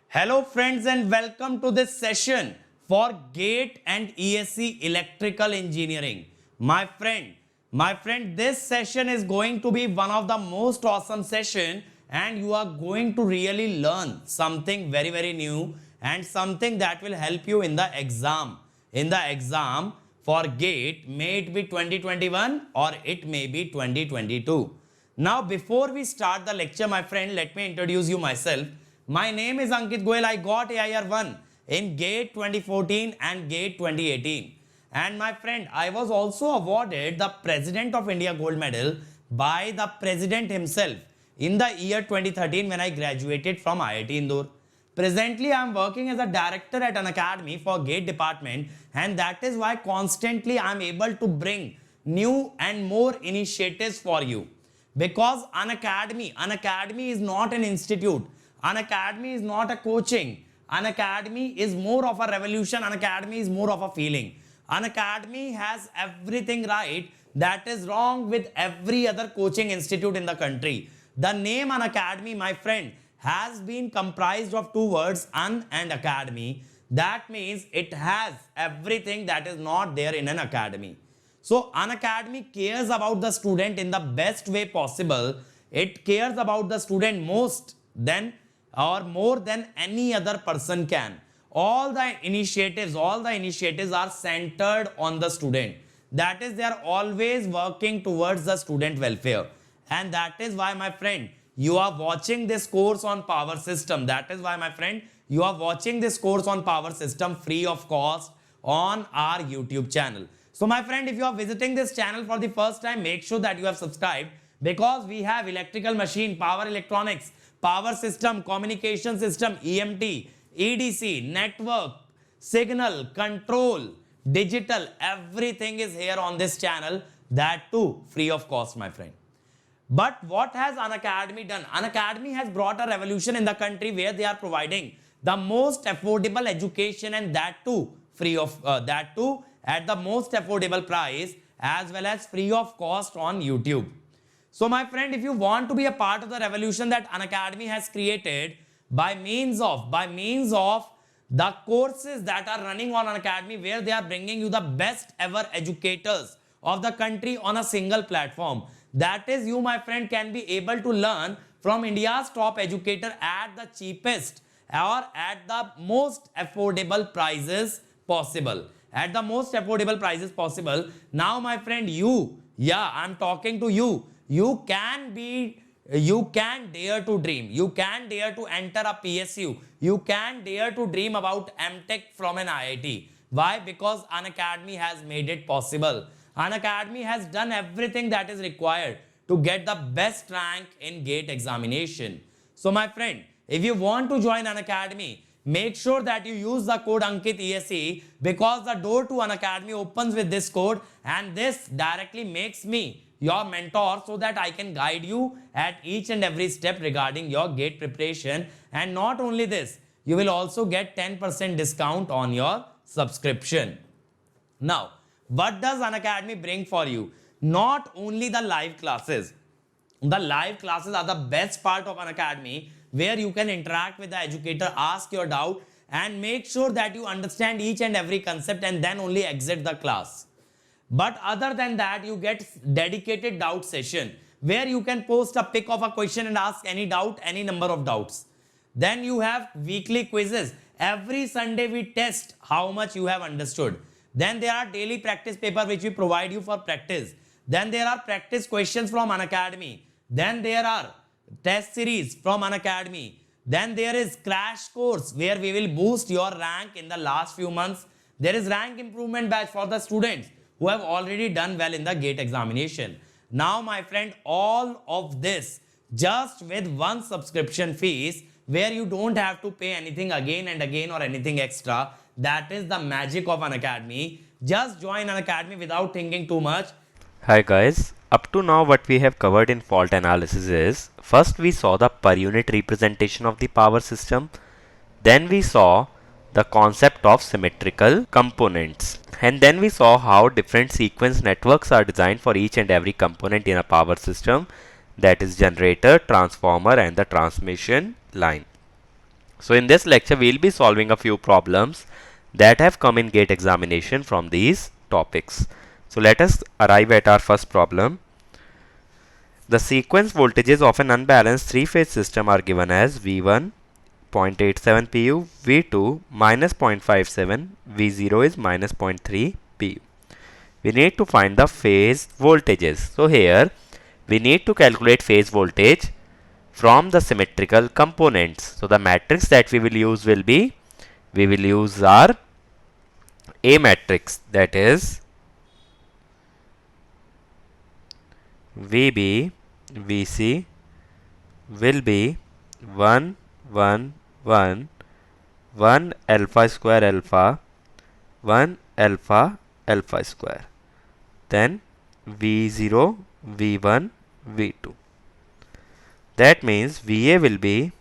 Hello friends and welcome to this session for GATE and ESC Electrical Engineering. My friend, this session is going to be one of the most awesome session and you are going to really learn something very new and something that will help you in the exam. In the exam for GATE, may it be 2021 or it may be 2022. Now, before we start the lecture, my friend, let me introduce you myself. My name is Ankit Goyal. I got AIR 1 in GATE 2014 and GATE 2018. And my friend, I was also awarded the President of India Gold Medal by the President himself in the year 2013 when I graduated from IIT Indore. Presently, I am working as a director at an academy for GATE department, and that is why constantly I am able to bring new and more initiatives for you. Because an academy is not an institute. An academy is not a coaching. An academy is more of a revolution. An academy is more of a feeling. An academy has everything right that is wrong with every other coaching institute in the country. The name An Academy, my friend, has been comprised of two words, un and academy. That means it has everything that is not there in an academy. So an academy cares about the student in the best way possible. It cares about the student most than or more than any other person can. All the initiatives are centered on the student. That is, they are always working towards the student welfare. And that is why, my friend, you are watching this course on power system. That is why, my friend, you are watching this course on power system free of cost on our YouTube channel. So my friend, if you are visiting this channel for the first time, make sure that you have subscribed, because we have electrical machine, power electronics, power system, communication system, EMT, EDC, network, signal, control, digital, everything is here on this channel, that too free of cost, my friend. But what has An Academy done? An Academy has brought a revolution in the country where they are providing the most affordable education, and that too free of that too at the most affordable price, as well as free of cost on YouTube. So my friend, if you want to be a part of the revolution that An Academy has created by means of the courses that are running on An Academy, where they are bringing you the best ever educators of the country on a single platform. That is, you, my friend, can be able to learn from India's top educator at the cheapest or at the most affordable prices possible. At the most affordable prices possible. Now, my friend, I'm talking to you. You can dare to dream. You can dare to enter a PSU. You can dare to dream about MTech from an IIT. Why? Because An Academy has made it possible. An Academy has done everything that is required to get the best rank in GATE examination. So my friend, if you want to join An Academy, make sure that you use the code Ankit ESE, because the door to An Academy opens with this code, and this directly makes me your mentor so that I can guide you at each and every step regarding your GATE preparation. And not only this, you will also get 10% discount on your subscription. Now, what does An Academy bring for you? Not only the live classes. The live classes are the best part of An Academy, where you can interact with the educator, ask your doubt, and make sure that you understand each and every concept and then only exit the class. But other than that, you get dedicated doubt session, where you can post a pic of a question and ask any doubt, any number of doubts. Then you have weekly quizzes. Every Sunday we test how much you have understood. Then there are daily practice paper which we provide you for practice. Then there are practice questions from An Academy. Then there are test series from An Academy. Then there is crash course, where we will boost your rank in the last few months. There is rank improvement batch for the students who have already done well in the GATE examination. Now, my friend, all of this just with one subscription fees, where you don't have to pay anything again and again or anything extra. That is the magic of An Academy. Just join An Academy without thinking too much. Hi guys, up to now what we have covered in fault analysis is, first we saw the per unit representation of the power system, then we saw the concept of symmetrical components, and then we saw how different sequence networks are designed for each and every component in a power system, that is generator, transformer and the transmission line. So in this lecture, we will be solving a few problems that have come in GATE examination from these topics. So let us arrive at our first problem. The sequence voltages of an unbalanced three-phase system are given as V1 0.87 pu, V2 minus 0.57, V0 is minus 0.3 pu. We need to find the phase voltages. So here we need to calculate phase voltage from the symmetrical components. So the matrix that we will use will be, we will use our A matrix, that is VB, VC will be 1, 1, 1, 1 alpha square alpha, 1 alpha alpha square. Then V0, V1, V2. That means VA will be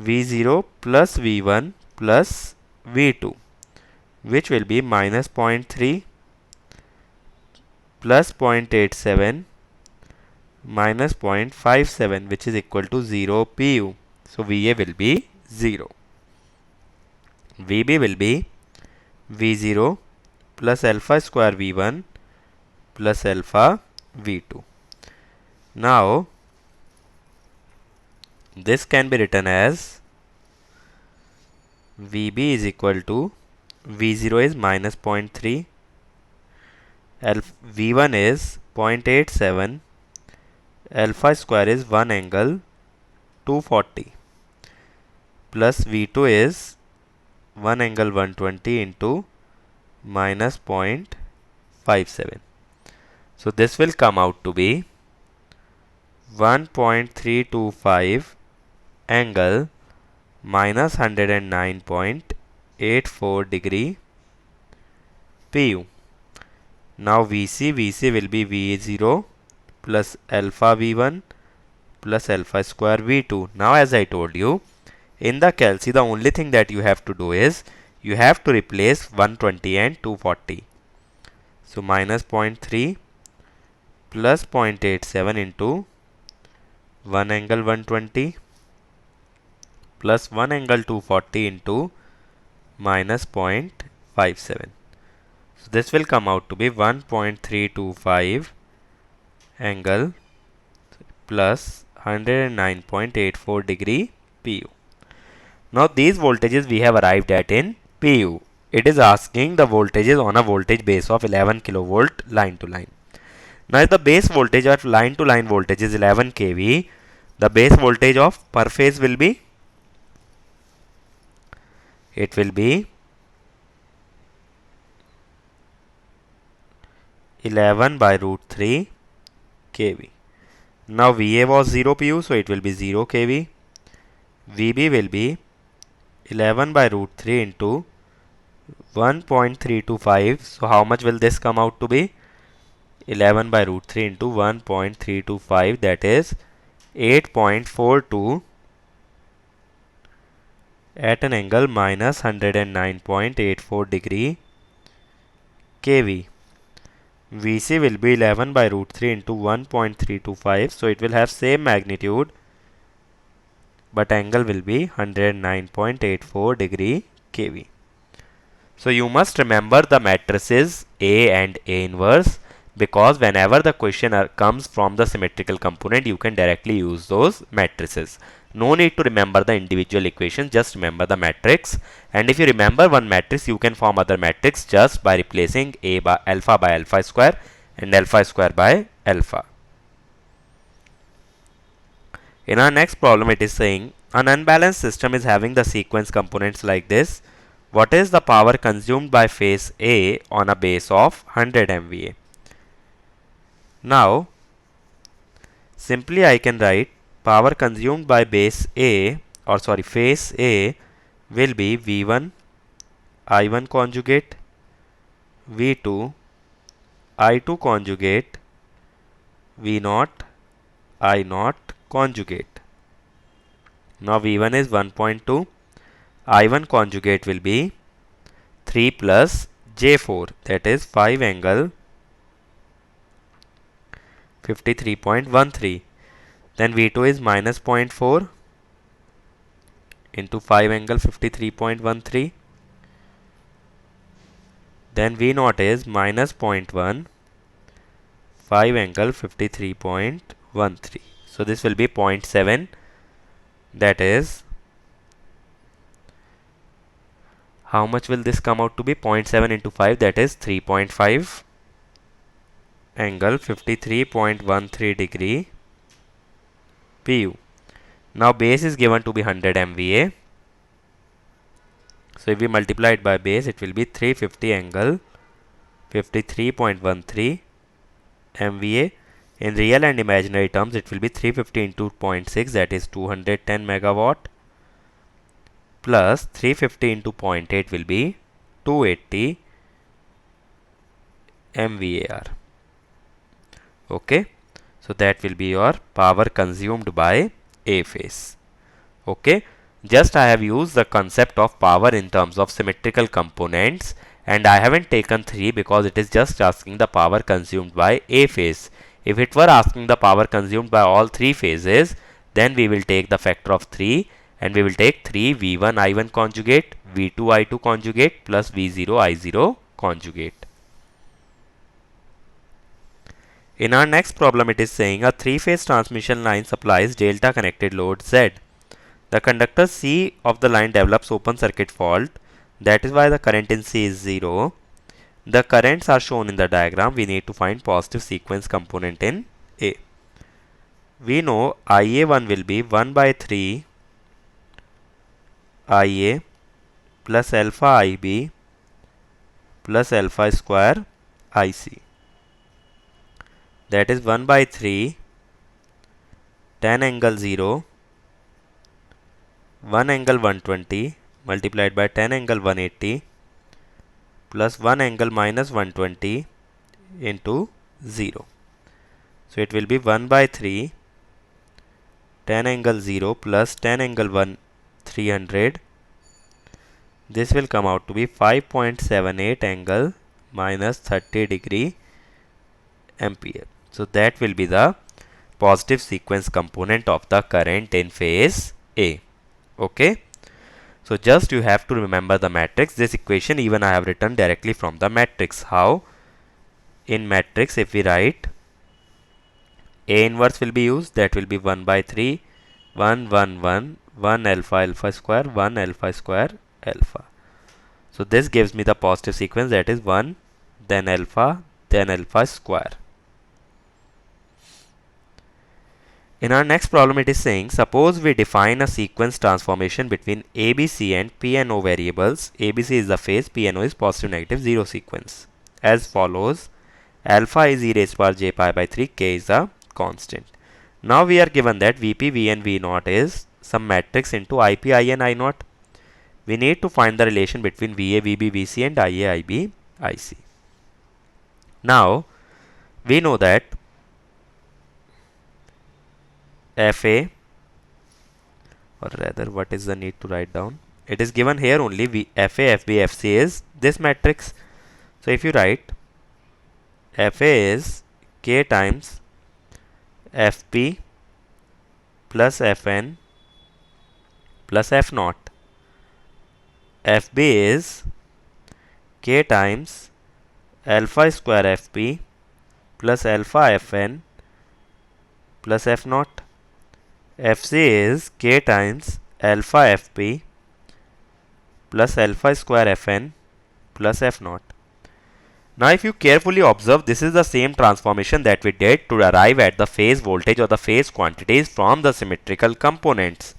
V0 plus V1 plus V2, which will be minus 0.3 plus 0.87 minus 0.57, which is equal to 0 pu. So VA will be 0. VB will be V0 plus alpha square V1 plus alpha V2. Now this can be written as VB is equal to V0 is minus 0.3, V1 is 0.87, alpha square is 1 angle 240 plus V2 is 1 angle 120 into minus 0.57. So this will come out to be 1.325 angle minus 109.84 degree pu. Now VC will be V0 plus alpha V1 plus alpha square V2. Now as I told you, in the calc, the only thing that you have to do is you have to replace 120 and 240. So minus 0.3 plus 0.87 into 1 angle 120 plus 1 angle 240 into minus 0.57. So this will come out to be 1.325 angle plus 109.84 degree pu. Now these voltages we have arrived at in pu. It is asking the voltages on a voltage base of 11 kilovolt line to line. Now if the base voltage of line to line voltage is 11 kV, the base voltage of per phase will be, it will be 11 by root 3 kV. Now VA was 0 pu, so it will be 0 kV. VB will be 11 by root 3 into 1.325. So how much will this come out to be? 11 by root 3 into 1.325, that is 8.42 at an angle minus 109.84 degree kV. VC will be 11 by root 3 into 1.325, so it will have same magnitude, but angle will be 109.84 degree kV. So you must remember the matrices A and A inverse, because whenever the question comes from the symmetrical component, you can directly use those matrices. No need to remember the individual equations, just remember the matrix. And if you remember one matrix, you can form other matrix just by replacing A by alpha square and alpha square by alpha. In our next problem, it is saying an unbalanced system is having the sequence components like this. What is the power consumed by phase A on a base of 100 MVA? Now, simply I can write power consumed by phase A will be V1 I1 conjugate, V2 I2 conjugate, V0 I0 conjugate. Now V1 is 1.2, I1 conjugate will be 3 plus J4, that is 5 angle 53.13. Then V2 is minus 0.4 into 5 angle 53.13. Then V naught is minus 0.1 5 angle 53.13. So this will be 0.7, that is, how much will this come out to be? 0.7 into 5, that is 3.5 angle 53.13 degree PU. Now base is given to be 100 MVA. So if we multiply it by base, it will be 350 angle 53.13 MVA. In real and imaginary terms, it will be 350 into 0.6, that is 210 megawatt, plus 350 into 0.8 will be 280 MVAR. Okay, so that will be your power consumed by A phase. Okay, just I have used the concept of power in terms of symmetrical components, and I haven't taken 3 because it is just asking the power consumed by A phase. If it were asking the power consumed by all 3 phases, then we will take the factor of 3 and we will take 3 V1 I1 conjugate, V2 I2 conjugate plus V0 I0 conjugate. In our next problem, it is saying a 3-phase transmission line supplies delta connected load Z. The conductor C of the line develops open circuit fault. That is why the current in C is 0. The currents are shown in the diagram. We need to find positive sequence component in A. We know IA1 will be 1 by 3 IA plus alpha IB plus alpha square IC. That is 1 by 3 tan angle 0 1 angle 120 multiplied by tan angle 180 plus 1 angle minus 120 into 0. So it will be 1 by 3 tan angle 0 plus tan angle 1 300. This will come out to be 5.78 angle minus 30 degree ampere. So that will be the positive sequence component of the current in phase A. Okay. So just you have to remember the matrix. This equation even I have written directly from the matrix. How? In matrix, if we write A inverse will be used, that will be 1 by 3 1 1 1 1 alpha alpha square 1 alpha square alpha. So this gives me the positive sequence, that is 1 then alpha square. In our next problem, it is saying, suppose we define a sequence transformation between ABC and PNO variables. ABC is the phase, PNO is positive negative 0 sequence, as follows. Alpha is e raised to power j pi by 3, k is a constant. Now we are given that Vp, Vn, V0 is some matrix into Ip, In, I0. We need to find the relation between Va, Vb, Vc and Ia, Ib, Ic. Now we know that Fa, or rather what is the need to write down, it is given here only. Fa, Fb, Fc is this matrix. So if you write Fa is k times Fp plus Fn plus F0, Fb is k times alpha square Fp plus alpha Fn plus F0, Fc is k times alpha Fp plus alpha square Fn plus F0. Now if you carefully observe, this is the same transformation that we did to arrive at the phase voltage or the phase quantities from the symmetrical components.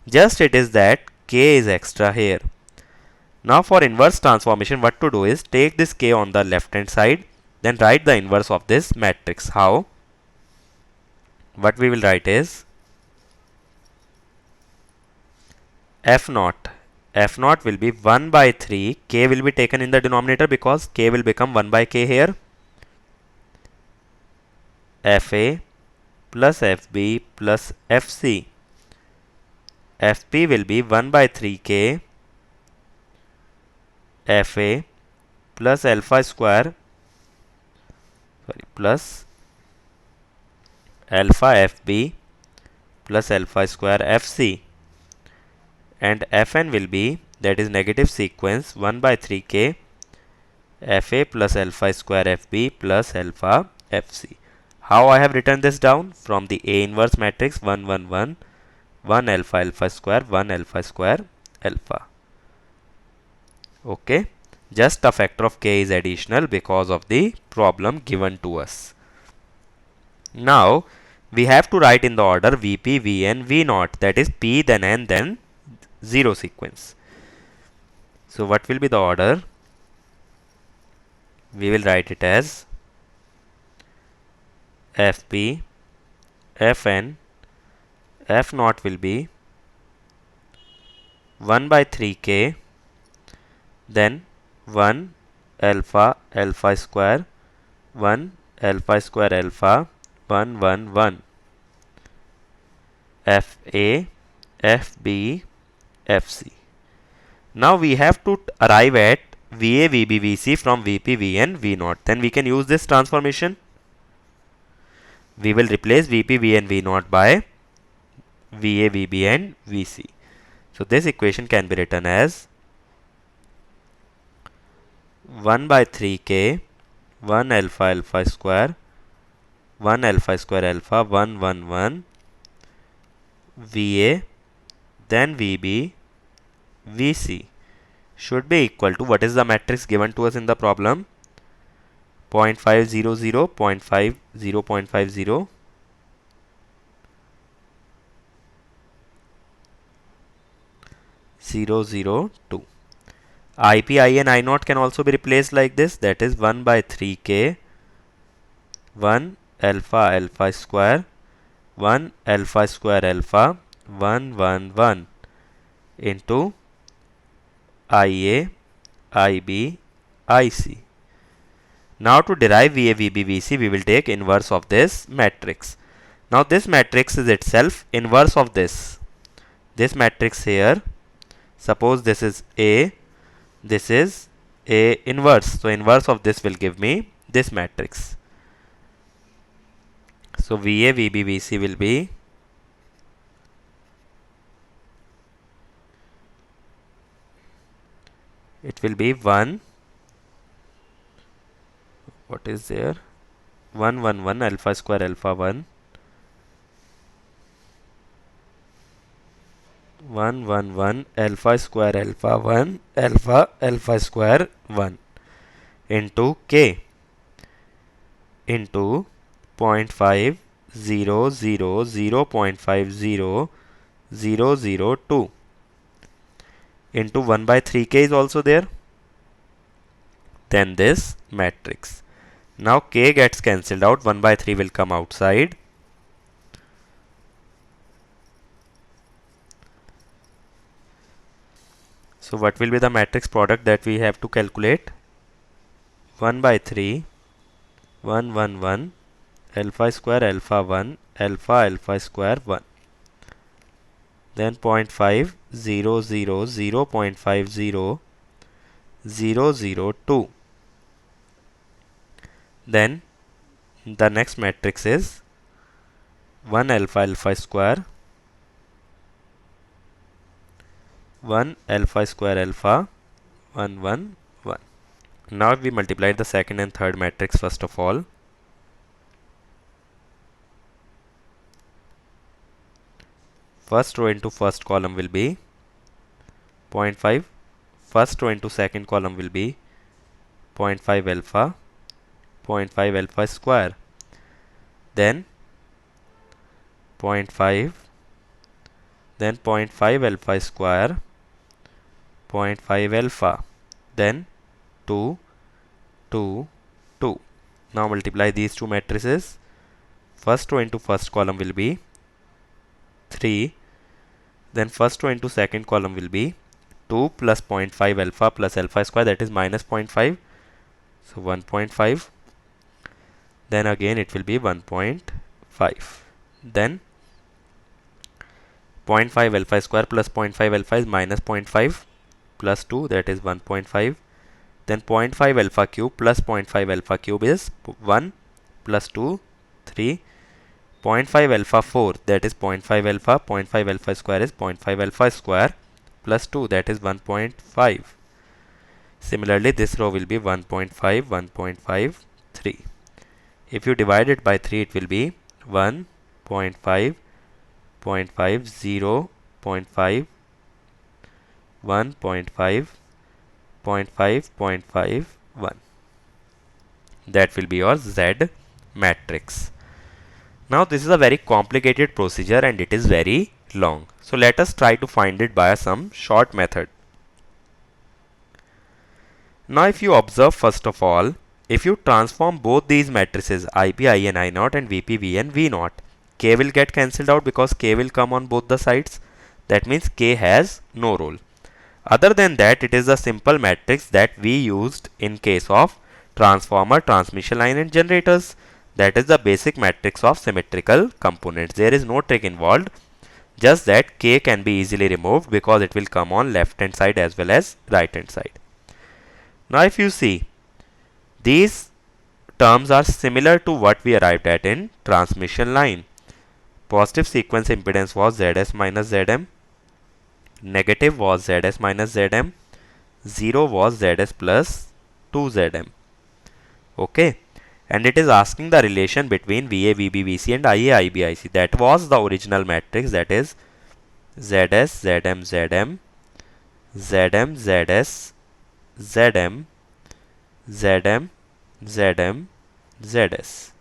Just it is that k is extra here. Now for inverse transformation, what to do is take this k on the left hand side, then write the inverse of this matrix. How? What we will write is F0. F0 will be 1 by 3. K will be taken in the denominator because K will become 1 by K here. Fa plus Fb plus Fc. Fp will be 1 by 3K Fa plus alpha square plus alpha Fb plus alpha square Fc. and Fn will be, that is negative sequence 1 by 3k Fa plus alpha square Fb plus alpha Fc. How I have written this down? From the A inverse matrix 1 1 1 1 alpha alpha square 1 alpha square alpha. Okay, just a factor of k is additional because of the problem given to us. Now we have to write in the order Vp, Vn, V0, that is P then N then 0 sequence. So what will be the order? We will write it as Fp, Fn, F0 will be 1 by 3k, then 1 alpha alpha square 1 alpha square alpha 1 1 1 Fa, Fb, Fc. Now we have to arrive at Va, Vb, Vc from Vp, Vn, V0. Then we can use this transformation. We will replace Vp, Vn, V0 by Va, Vb and Vc. So this equation can be written as 1 by 3k 1 alpha alpha square 1 alpha square alpha 1 1 1 Va, then Vb, Vc should be equal to, what is the matrix given to us in the problem? 0.500, 0.50, 0.50, 0 0 2. Ip, I and I0 can also be replaced like this, that is 1 by 3k 1 alpha alpha square 1 alpha square alpha 1 1 1 into Ia, Ib, Ic. Now to derive Va, Vb, Vc, we will take inverse of this matrix. Now this matrix is itself inverse of this. This matrix here, suppose this is A, this is A inverse. So inverse of this will give me this matrix. So Va, Vb, Vc will be it will be 1, what is there, 1 1 1 alpha square alpha 1 1 1 1 alpha square alpha 1 alpha alpha square 1 into k into 0.5 0 0 0.50 0 0 2 into 1 by 3k is also there. Then this matrix. Now k gets cancelled out, 1 by 3 will come outside. So what will be the matrix product that we have to calculate? 1 by 3 1 1 1 alpha square alpha 1 alpha alpha square 1, then 0.5 0 0 0.50 0 0 2. Then the next matrix is 1 alpha alpha square 1 alpha square alpha 1 1 1. Now we multiply the second and third matrix first of all. First row into first column will be 0.5. First row into second column will be 0.5 alpha 0.5 alpha square. Then 0.5. Then 0.5 alpha square 0.5 alpha. Then 2 2 2. Now multiply these two matrices. First row into first column will be 3. Then first row into second column will be 2 plus 0.5 alpha plus alpha square, that is minus 0.5. So 1.5. Then again it will be 1.5. Then 0.5 alpha square plus 0.5 alpha is minus 0.5 plus 2, that is 1.5. Then 0.5 alpha cube plus 0.5 alpha cube is 1 plus 2 3. 0.5 alpha 4, that is 0.5 alpha. 0.5 alpha square is 0.5 alpha square plus 2, that is 1.5. Similarly, this row will be 1.5, 1.5, 3. If you divide it by 3, it will be 1.5, 0.5, 0, 0.5, 1.5, 0.5, 0.5, 1. That will be your Z matrix. Now this is a very complicated procedure and it is very long. So let us try to find it by some short method. Now if you observe, first of all, if you transform both these matrices IP, IN, I0 and VP, VN, V0, K will get cancelled out because K will come on both the sides. That means K has no role. Other than that, it is a simple matrix that we used in case of transformer, transmission line and generators. That is the basic matrix of symmetrical components. There is no trick involved. Just that K can be easily removed because it will come on left hand side as well as right hand side. Now if you see, these terms are similar to what we arrived at in transmission line. Positive sequence impedance was Zs minus Zm. Negative was Zs minus Zm. 0 was Zs plus 2Zm. Okay. And it is asking the relation between VA, VB, VC and IA, IB, IC. That was the original matrix, that is Zs, Zm, Zm, Zm, Zs, Zm, Zm, Zm, Zs.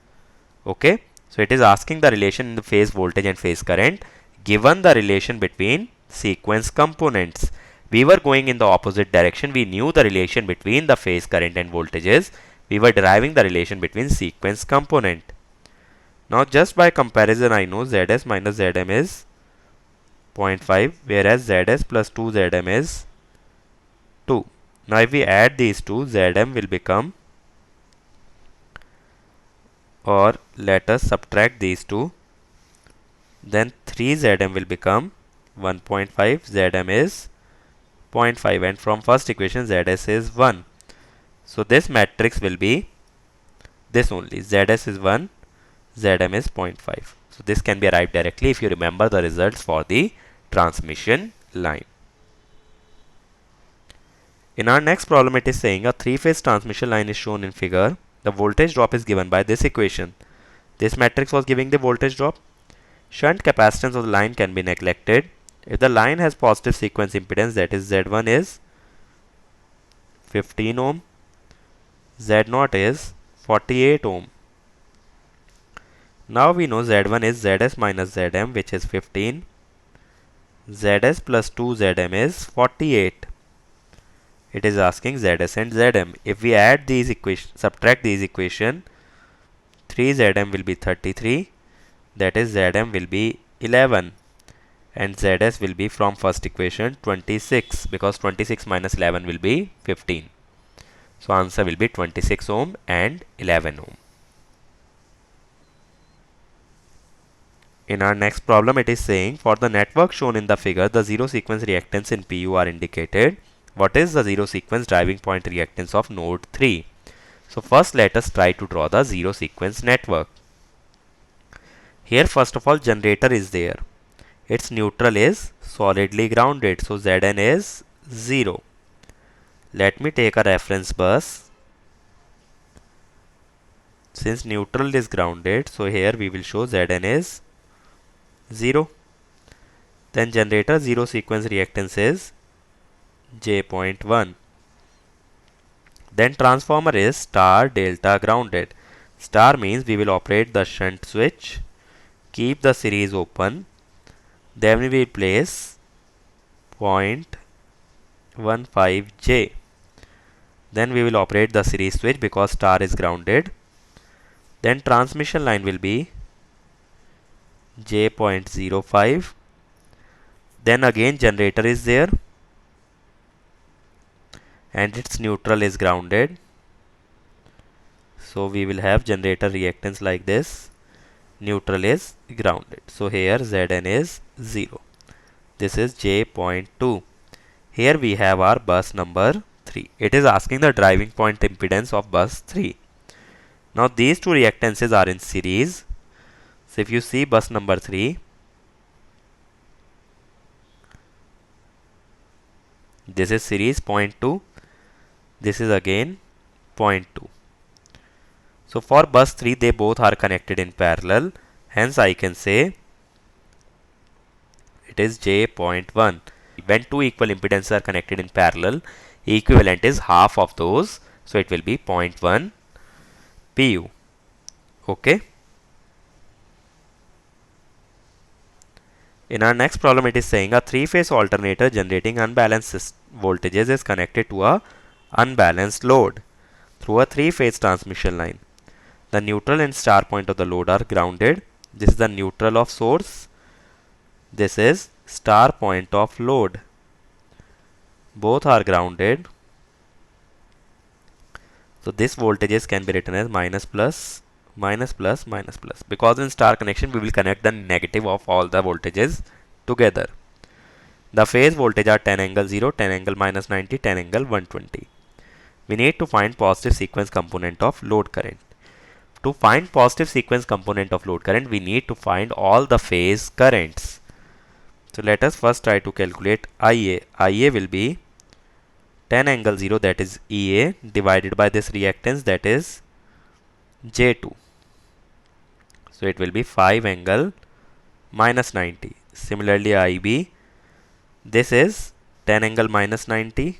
Okay. So it is asking the relation in the phase voltage and phase current given the relation between sequence components. We were going in the opposite direction. We knew the relation between the phase current and voltages. We were deriving the relation between sequence component. Now just by comparison, I know Zs minus Zm is 0.5 whereas Zs plus 2Zm is 2. Now if we add these two, Zm will become, or let us subtract these two, then 3Zm will become 1.5, Zm is 0.5 and from first equation Zs is 1. So this matrix will be this only, Zs is 1, Zm is 0.5. So this can be arrived directly if you remember the results for the transmission line. In our next problem, it is saying a three-phase transmission line is shown in figure. The voltage drop is given by this equation. This matrix was giving the voltage drop. Shunt capacitance of the line can be neglected. If the line has positive sequence impedance, that is Z1 is 15 ohm, Z0 is 48 ohm. Now we know Z1 is Zs minus Zm, which is 15. Zs plus 2Zm is 48. It is asking Zs and Zm. If we add these equations, subtract these equations, 3Zm will be 33. That is Zm will be 11. And Zs will be from first equation 26 because 26 minus 11 will be 15. So answer will be 26 ohm and 11 ohm. In our next problem, it is saying for the network shown in the figure, the zero sequence reactance in PU are indicated. What is the zero sequence driving point reactance of node 3? So first let us try to draw the zero sequence network. Here first of all generator is there. Its neutral is solidly grounded. So Zn is 0. Let me take a reference bus. Since neutral is grounded, so here we will show Zn is 0. Then generator zero sequence reactance is J.1. Then transformer is star delta grounded. Star means we will operate the shunt switch, keep the series open, then we will place 0.15 J. Then we will operate the series switch because star is grounded. Then transmission line will be J.05. Then again generator is there and its neutral is grounded. So we will have generator reactance like this. Neutral is grounded. So here Zn is 0. This is J.2. Here we have our bus number 3. It is asking the driving point impedance of bus 3. Now these two reactances are in series. So if you see bus number 3, This is series 0.2. This is again 0.2. So for bus 3, they both are connected in parallel. Hence I can say it is J.1. When two equal impedances are connected in parallel, equivalent is half of those. So it will be 0.1 pu. Okay. In our next problem, it is saying a three-phase alternator generating unbalanced voltages is connected to a unbalanced load through a three-phase transmission line. The neutral and star point of the load are grounded. This is the neutral of source. This is star point of load. Both are grounded. So this voltages can be written as minus plus, minus plus, minus plus. Because in star connection, we will connect the negative of all the voltages together. The phase voltage are 10 angle 0, 10 angle minus 90, 10 angle 120. We need to find positive sequence component of load current. To find positive sequence component of load current, we need to find all the phase currents. So let us first try to calculate IA. IA will be 10 angle 0, that is EA, divided by this reactance, that is J2. So it will be 5 angle minus 90. Similarly, IB, this is 10 angle minus 90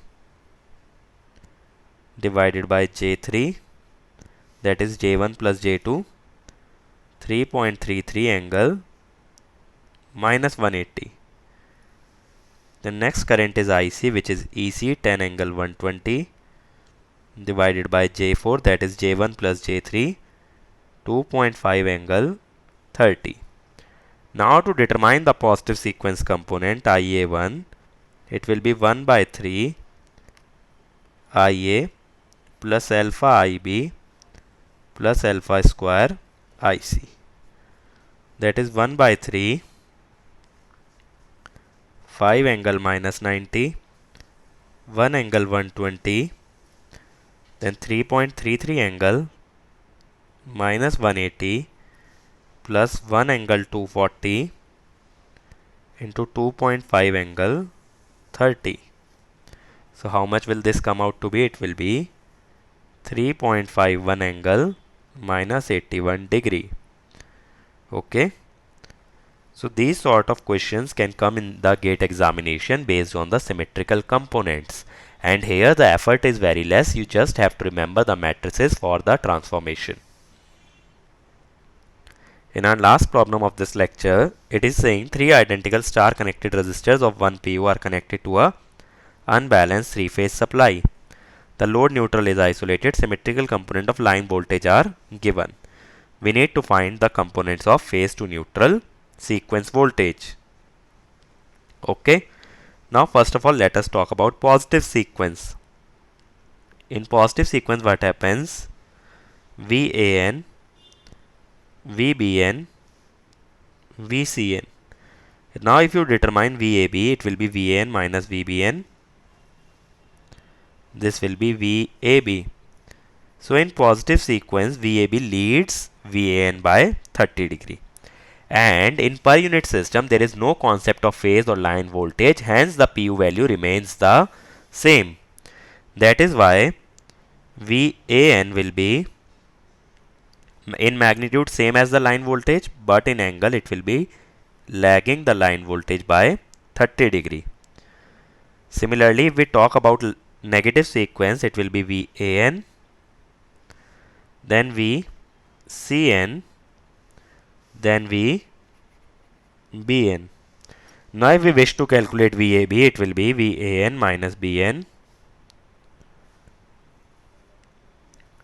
divided by J3, that is J1 plus J2, 3.33 angle minus 180. The next current is IC, which is EC, 10 angle 120 divided by J4, that is J1 plus J3, 2.5 angle 30. Now to determine the positive sequence component IA1, it will be 1 by 3 IA plus alpha IB plus alpha square IC. That is 1 by 3 5 angle minus 90, 1 angle 120, then 3.33 angle minus 180 plus 1 angle 240 into 2.5 angle 30. So how much will this come out to be? It will be 3.51 angle minus 81 degree. Okay. So these sort of questions can come in the GATE examination based on the symmetrical components. And here the effort is very less. You just have to remember the matrices for the transformation. In our last problem of this lecture, it is saying three identical star connected resistors of 1 pu are connected to a unbalanced three-phase supply. The load neutral is isolated. Symmetrical component of line voltage are given. We need to find the components of phase to neutral sequence voltage. Okay. Now first of all, let us talk about positive sequence. In positive sequence, what happens? VAN, VBN, VCN. Now if you determine VAB, it will be VAN minus VBN. This will be VAB. So in positive sequence, VAB leads VAN by 30 degree. And in per unit system, there is no concept of phase or line voltage, hence the PU value remains the same. That is why VAN will be in magnitude same as the line voltage, but in angle it will be lagging the line voltage by 30 degree. Similarly, if we talk about negative sequence, it will be VAN, then VCN, then VBN. Now if we wish to calculate VAB, it will be VAN minus BN.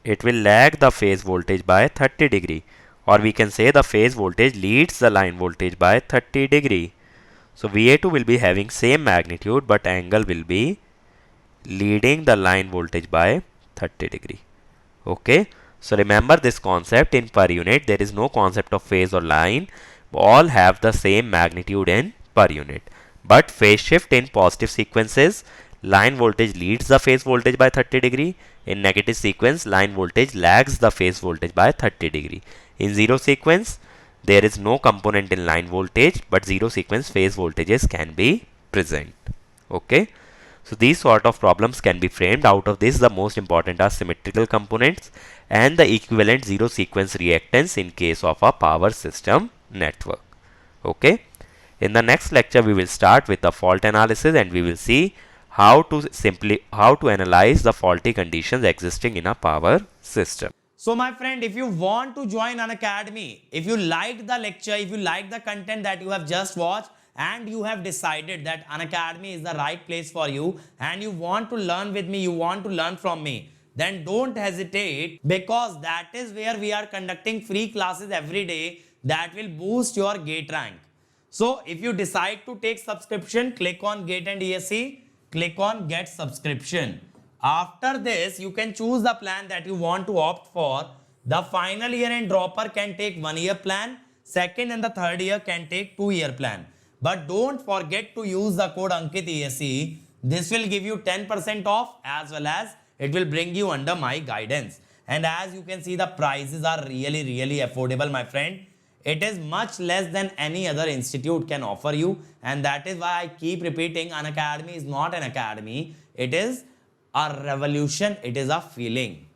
It will lag the phase voltage by 30 degree, or we can say the phase voltage leads the line voltage by 30 degree. So VA2 will be having same magnitude, but angle will be leading the line voltage by 30 degree. Okay. So remember this concept, in per unit there is no concept of phase or line. All have the same magnitude in per unit. But phase shift in positive sequences, line voltage leads the phase voltage by 30 degree. In negative sequence, line voltage lags the phase voltage by 30 degree. In zero sequence, there is no component in line voltage, but zero sequence phase voltages can be present. Okay. So these sort of problems can be framed. Out of this, the most important are symmetrical components and the equivalent zero sequence reactance in case of a power system network. Okay. In the next lecture, we will start with the fault analysis and we will see how to analyze the faulty conditions existing in a power system. So my friend, if you want to join an academy, if you liked the lecture, if you like the content that you have just watched, and you have decided that an academy is the right place for you and you want to learn with me, you want to learn from me, then don't hesitate, because that is where we are conducting free classes every day that will boost your GATE rank. So if you decide to take subscription, click on GATE and ESE, click on get subscription. After this, you can choose the plan that you want to opt for. The final year and dropper can take 1 year plan, second and the third year can take 2 year plan. But don't forget to use the code Ankit ESE. This will give you 10% off, as well as it will bring you under my guidance. And as you can see, the prices are really affordable, my friend. It is much less than any other institute can offer you, and that is why I keep repeating, an academy is not an academy. It is a revolution. It is a feeling.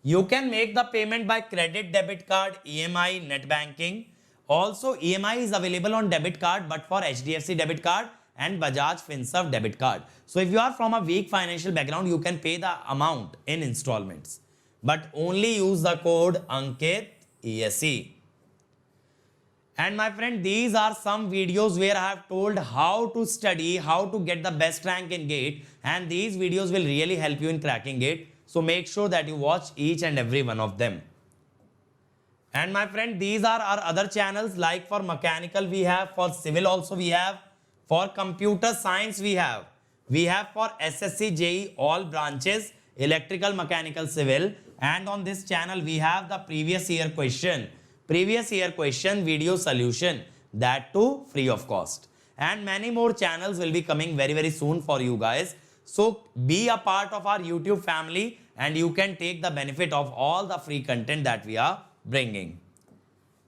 You can make the payment by credit, debit card, EMI, net banking. Also, EMI is available on debit card, but for HDFC debit card and Bajaj Finserv debit card. So if you are from a weak financial background, you can pay the amount in installments, but only use the code Ankit ESE. And my friend, these are some videos where I have told how to study, how to get the best rank in GATE, and these videos will really help you in cracking GATE. So make sure that you watch each and every one of them. And my friend, these are our other channels, like for mechanical we have, for civil also we have, for computer science we have for SSC, JEE, all branches, electrical, mechanical, civil. And on this channel we have the previous year question video solution, that too free of cost. And many more channels will be coming very soon for you guys. So be a part of our YouTube family and you can take the benefit of all the free content that we are bringing.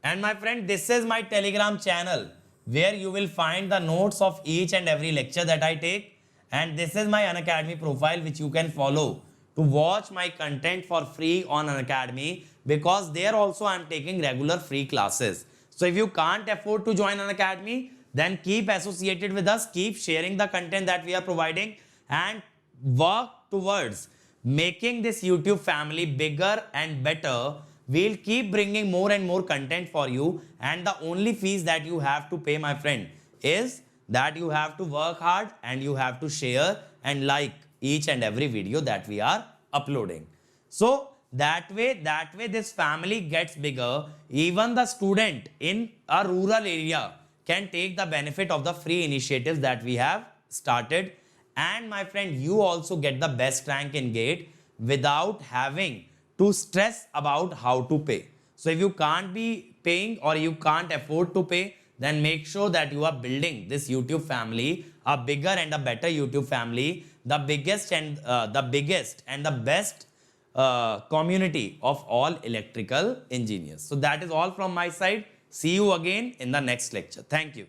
And my friend, this is my Telegram channel where you will find the notes of each and every lecture that I take, and this is my Unacademy profile which you can follow to watch my content for free on Unacademy, because there also I am taking regular free classes. So if you can't afford to join Unacademy, then keep associated with us, keep sharing the content that we are providing, and work towards making this YouTube family bigger and better. We'll keep bringing more and more content for you, and the only fees that you have to pay, my friend, is that you have to work hard and you have to share and like each and every video that we are uploading. So that way this family gets bigger. Even the student in a rural area can take the benefit of the free initiatives that we have started. And my friend, you also get the best rank in GATE without having to stress about how to pay. So if you can't be paying or you can't afford to pay, then make sure that you are building this YouTube family, a bigger and a better YouTube family, the biggest and the best community of all electrical engineers. So that is all from my side. See you again in the next lecture. Thank you.